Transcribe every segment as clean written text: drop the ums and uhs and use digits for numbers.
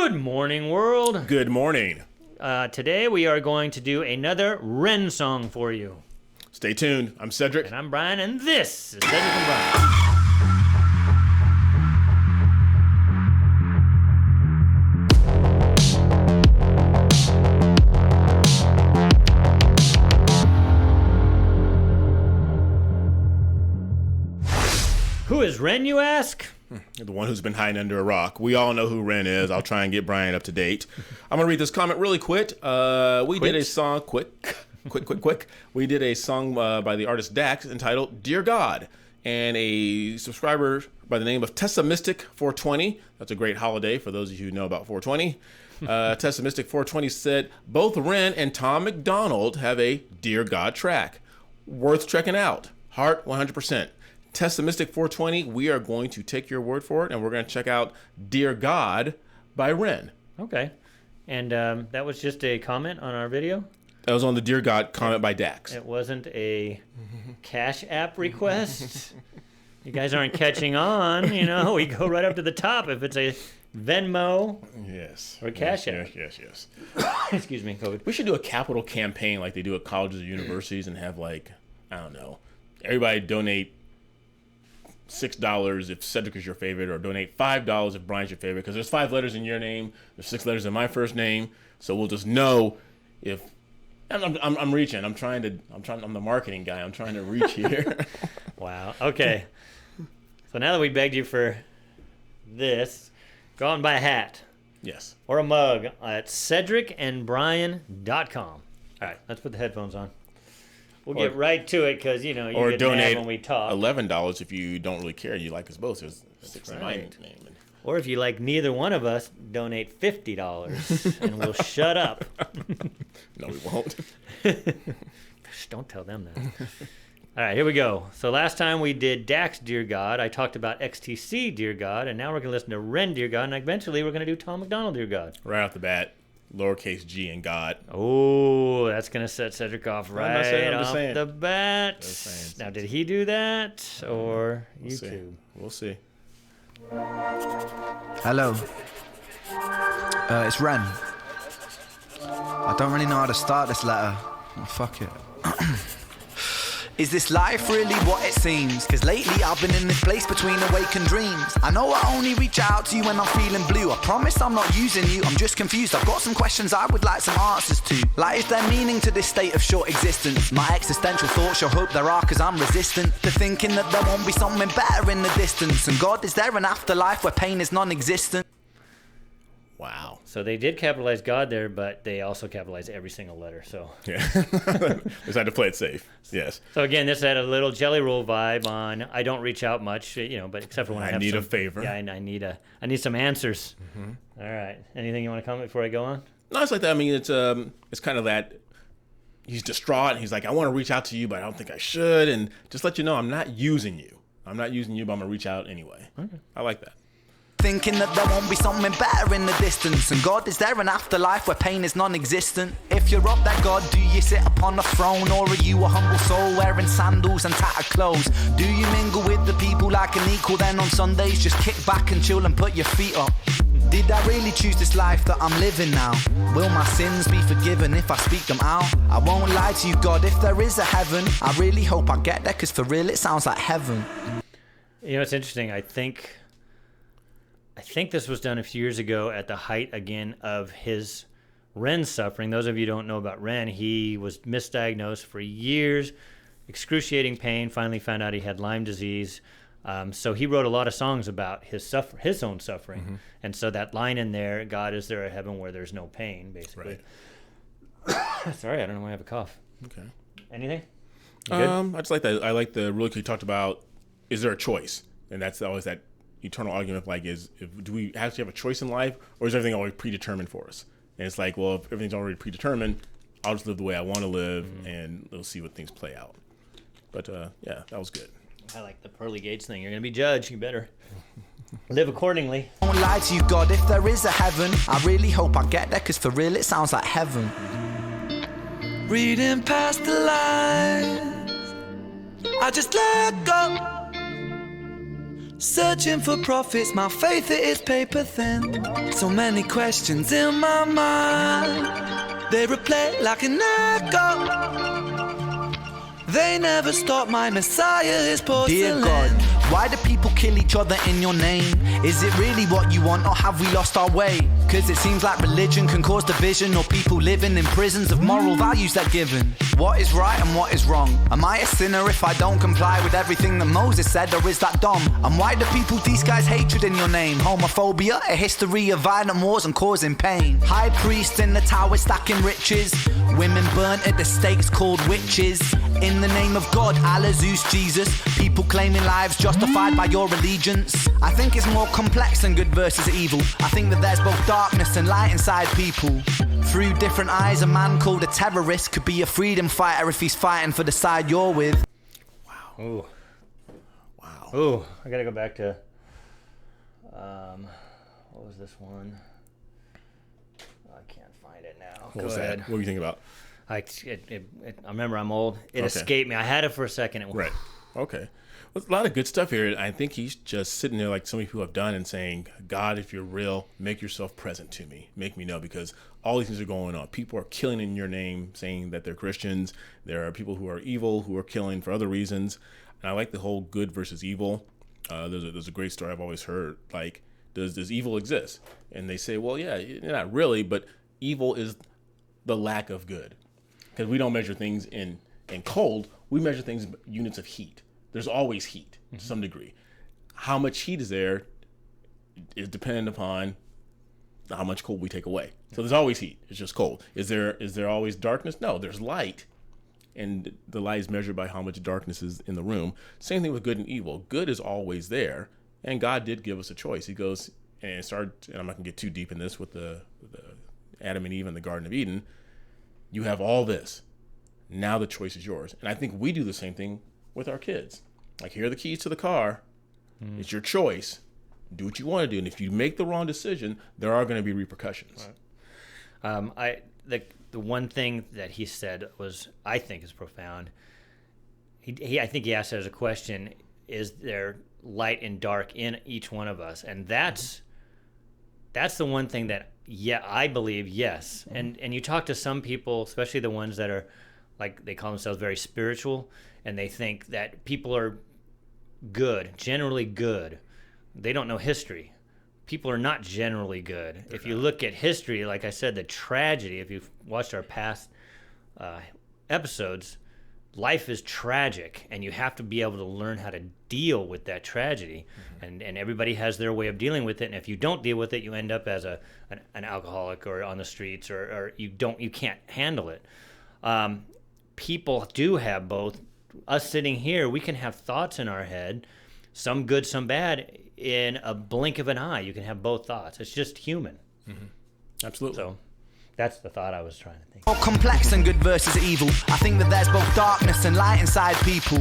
Good morning, world. Good morning. Today we are going to do another REN song for you. Stay tuned. I'm Cedric. And I'm Brian, and this is Cedric and Brian. Who is REN, you ask? The one who's been hiding under a rock. We all know who REN is. I'll try and get Brian up to date. I'm going to read this comment really quick. We did a song, quick. We did a song by the artist Dax entitled Dear God. And a subscriber by the name of Tessa Mystic 420. That's a great holiday for those of you who know about 420. Tessa Mystic 420 said, both REN and Tom MacDonald have a Dear God track. Worth checking out. Heart 100%. Tessa Mystic 420, we are going to take your word for it, and we're going to check out Dear God by REN. Okay. And that was just a comment on our video? That was on the Dear God comment by Dax. It wasn't a Cash App request? You guys aren't catching on, you know. We go right up to the top if it's a Venmo or Cash App. Yes. Excuse me, COVID. We should do a capital campaign like they do at colleges or universities and have, like, I don't know, everybody donate $6 if Cedric is your favorite, or donate $5 if Brian's your favorite, because there's 5 letters in your name, there's 6 letters in my first name, so we'll just know if I'm reaching. I'm the marketing guy. I'm trying to reach here. Wow. Okay. So now that we begged you for this, go out and buy a hat. Yes. Or a mug at cedricandbrian.com. All right, let's put the headphones on. We'll get right to it because, you know, you get mad when we talk. $11 if you don't really care and you like us both. There's 6 in my name. Or if you like neither one of us, donate $50 and we'll shut up. No, we won't. Shh, don't tell them that. All right, here we go. So last time we did Dax Dear God. I talked about XTC Dear God, and now we're going to listen to REN Dear God, and eventually we're going to do Tom MacDonald Dear God. Right off the bat. Lowercase g and God. Oh, that's going to set Cedric off right off the bat. Now, did he do that or YouTube? We'll see. Hello. It's REN. I don't really know how to start this letter. Oh, fuck it. Is this life really what it seems? Cause lately I've been in this place between awake and dreams. I know I only reach out to you when I'm feeling blue. I promise I'm not using you, I'm just confused. I've got some questions I would like some answers to. Like, is there meaning to this state of short existence? My existential thoughts show hope there are, cause I'm resistant to thinking that there won't be something better in the distance. And God, is there an afterlife where pain is non-existent? Wow. So they did capitalize God there, but they also capitalized every single letter. So yeah, just had to play it safe. Yes. So again, this had a little Jelly Roll vibe on. I don't reach out much, you know, but except for when I have need a favor. Yeah, I need some answers. Mm-hmm. All right. Anything you want to comment before I go on? No, it's like that. I mean, it's kind of that. He's distraught. And he's like, I want to reach out to you, but I don't think I should. And just let you know, I'm not using you. I'm not using you, but I'm gonna reach out anyway. Okay. I like that. Thinking that there won't be something better in the distance. And God, is there an afterlife where pain is non-existent? If you're up there, God, do you sit upon a throne? Or are you a humble soul wearing sandals and tattered clothes? Do you mingle with the people like an equal? Then on Sundays just kick back and chill and put your feet up? Did I really choose this life that I'm living now? Will my sins be forgiven if I speak them out? I won't lie to you, God, if there is a heaven, I really hope I get there, cause for real it sounds like heaven. You know, it's interesting. I think this was done a few years ago at the height, again, of his REN suffering. Those of you who don't know about REN, he was misdiagnosed for years, excruciating pain, finally found out he had Lyme disease. So he wrote a lot of songs about his own suffering. Mm-hmm. And so that line in there, God, is there a heaven where there's no pain, basically. Right. Sorry, I don't know why I have a cough. Okay. Anything? You good? I just like that. I like the really quick talked about, is there a choice? And that's always that eternal argument, like, do we actually have a choice in life, or is everything already predetermined for us? And it's like, well, if everything's already predetermined, I'll just live the way I want to live, and we'll see what things play out. But yeah, that was good. I like the pearly gates thing. You're gonna be judged. You better live accordingly. I won't lie to you, God, if there is a heaven, I really hope I get there, cause for real it sounds like heaven. Reading past the lines, I just let go. Searching for profits, my faith it is paper thin. So many questions in my mind. They replay like an echo. They never stop, my Messiah is porcelain. Dear God, why do people kill each other in your name? Is it really what you want, or have we lost our way? Cause it seems like religion can cause division, or people living in prisons of moral values they're given. What is right and what is wrong? Am I a sinner if I don't comply with everything that Moses said, or is that dumb? And why do people disguise hatred in your name? Homophobia, a history of violent wars and causing pain. High priest in the tower stacking riches. Women burnt at the stakes called witches. In the name of God, Allah, Zeus, Jesus. People claiming lives justified by your allegiance. I think it's more complex than good versus evil. I think that there's both darkness and light inside people. Through different eyes, a man called a terrorist could be a freedom fighter if he's fighting for the side you're with. Wow. Ooh. Wow. Ooh, I gotta go back to, what was this one? I can't find it now. What was that? What were you thinking about? I remember I'm old. It escaped me. I had it for a second. Right. Okay. Well, a lot of good stuff here. I think he's just sitting there like so many people have done and saying, God, if you're real, make yourself present to me. Make me know, because all these things are going on. People are killing in your name, saying that they're Christians. There are people who are evil, who are killing for other reasons. And I like the whole good versus evil. There's a great story I've always heard. Like, does evil exist? And they say, well, yeah, not really, but evil is the lack of good. Because we don't measure things in cold. We measure things in units of heat. There's always heat to some degree. How much heat is there is dependent upon how much cold we take away. So there's always heat. It's just cold. Is there always darkness? No, there's light. And the light is measured by how much darkness is in the room. Same thing with good and evil. Good is always there. And God did give us a choice. He goes and started, and I'm not going to get too deep in this with the Adam and Eve in the Garden of Eden. You have all this. Now the choice is yours. And I think we do the same thing with our kids. Like, here are the keys to the car. It's your choice. Do what you want to do. And if you make the wrong decision, there are going to be repercussions. Right. The one thing that he said was, I think, is profound. I think he asked it as a question: is there light and dark in each one of us? And that's the one thing that, I believe, yes. And you talk to some people, especially the ones that are, like, they call themselves very spiritual, and they think that people are good, generally good. They don't know history. People are not generally good. If you look at history, like I said, the tragedy, if you've watched our past episodes, life is tragic, and you have to be able to learn how to deal with that tragedy. And everybody has their way of dealing with it. And if you don't deal with it, you end up as an alcoholic or on the streets, or you can't handle it. People do have both. Us sitting here, we can have thoughts in our head, some good, some bad. In a blink of an eye, you can have both thoughts. It's just human. Absolutely. So that's the thought I was trying to think. More complex than good versus evil. I think that there's both darkness and light inside people.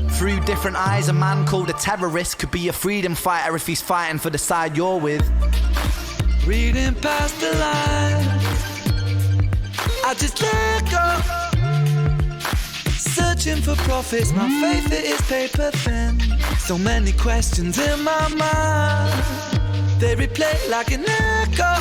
Through different eyes, a man called a terrorist could be a freedom fighter if he's fighting for the side you're with. Reading past the lines, I just let go. Searching for profits, my faith it is paper thin. So many questions in my mind. They replay like an echo.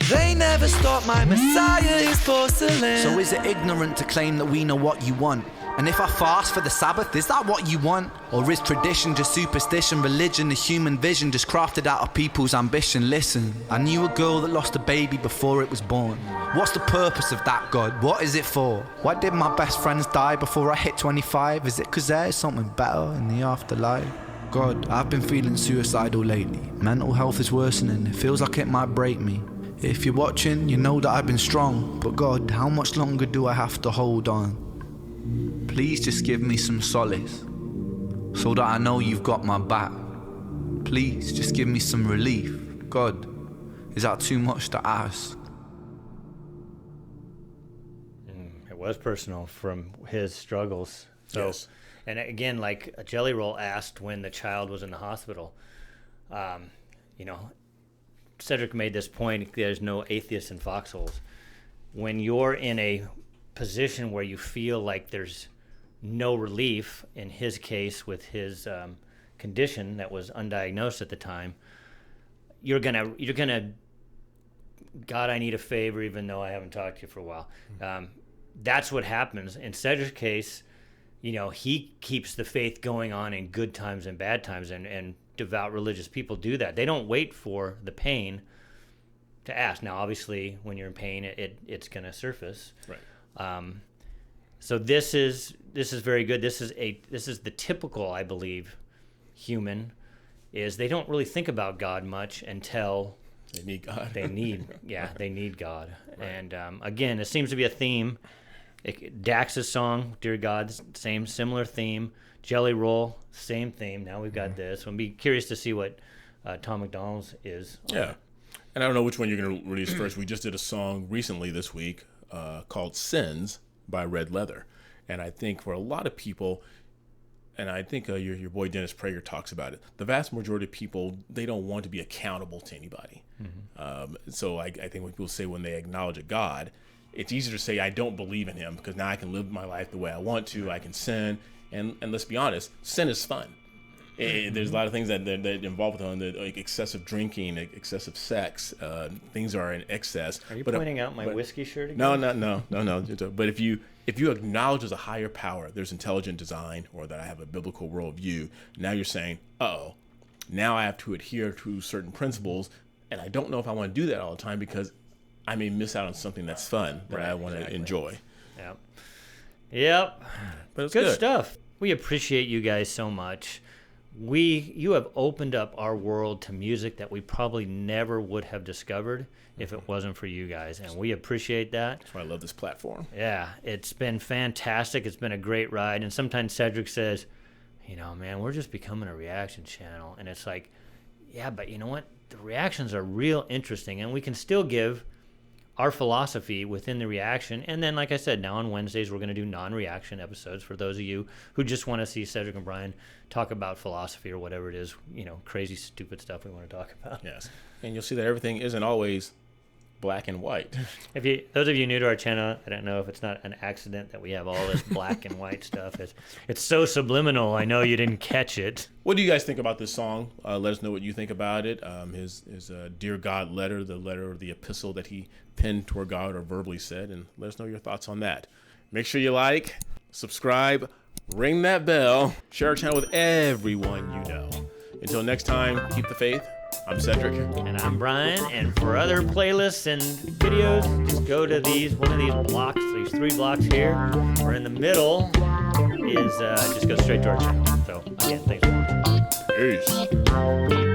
They never stop, my Messiah is porcelain. So is it ignorant to claim that we know what you want? And if I fast for the Sabbath, is that what you want? Or is tradition just superstition, religion, a human vision just crafted out of people's ambition? Listen, I knew a girl that lost a baby before it was born. What's the purpose of that, God? What is it for? Why did my best friends die before I hit 25? Is it because there's something better in the afterlife? God, I've been feeling suicidal lately. Mental health is worsening. It feels like it might break me. If you're watching, you know that I've been strong. But God, how much longer do I have to hold on? Please just give me some solace, so that I know you've got my back. Please just give me some relief. God, is that too much to ask? It was personal from his struggles. So, yes. And again, like Jelly Roll asked when the child was in the hospital, Cedric made this point: there's no atheists in foxholes. When you're in a position where you feel like there's no relief, in his case with his condition that was undiagnosed at the time, you're gonna, God, I need a favor, even though I haven't talked to you for a while. That's what happens. In Cedric's case, he keeps the faith going on in good times and bad times, and devout religious people do that. They don't wait for the pain to ask. Now, obviously, when you're in pain, it's going to surface. Right. So this is very good. This is the typical, I believe, human, is they don't really think about God much until they need God. They need God. Right. And again, it seems to be a theme. Dax's song, Dear God, similar theme. Jelly Roll, same theme. Now we've got this. I'll be curious to see what Tom McDonald's is. Yeah. And I don't know which one you're going to release first. We just did a song recently this week called Sins by Red Leather. And I think for a lot of people, and I think your boy Dennis Prager talks about it, the vast majority of people, they don't want to be accountable to anybody. So I think when people say when they acknowledge a God, it's easier to say I don't believe in him because now I can live my life the way I want to. I can sin. And let's be honest, sin is fun. There's a lot of things that involve with like excessive drinking, excessive sex. Things are in excess. Are you pointing out my whiskey shirt again? No. But if you acknowledge there's a higher power, there's intelligent design, or that I have a biblical worldview, now you're saying, now I have to adhere to certain principles, and I don't know if I want to do that all the time because I may miss out on something that's fun that I want to enjoy. Yep. But it's good stuff. We appreciate you guys so much. You have opened up our world to music that we probably never would have discovered if it wasn't for you guys, and we appreciate that. That's why I love this platform. Yeah, it's been fantastic. It's been a great ride, and sometimes Cedric says, man, we're just becoming a reaction channel, and it's like, yeah, but you know what? The reactions are real interesting, and we can still give our philosophy within the reaction. And then, like I said, now on Wednesdays, we're going to do non-reaction episodes for those of you who just want to see Cedric and Brian talk about philosophy or whatever it is, crazy, stupid stuff we want to talk about. Yes. And you'll see that everything isn't always black and white. Those of you new to our channel, I don't know if it's not an accident that we have all this black and white stuff. It's so subliminal. I know you didn't catch it. What do you guys think about this song? Let us know what you think about it. His Dear God letter, the epistle that he penned toward God or verbally said, and let us know your thoughts on that. Make sure you like, subscribe, ring that bell, share our channel with everyone you know. Until next time, keep the faith. I'm Cedric. And I'm Brian. And for other playlists and videos, just go to one of these blocks, these 3 blocks here. Or in the middle is just go straight to our channel. So again, thanks for watching. Peace.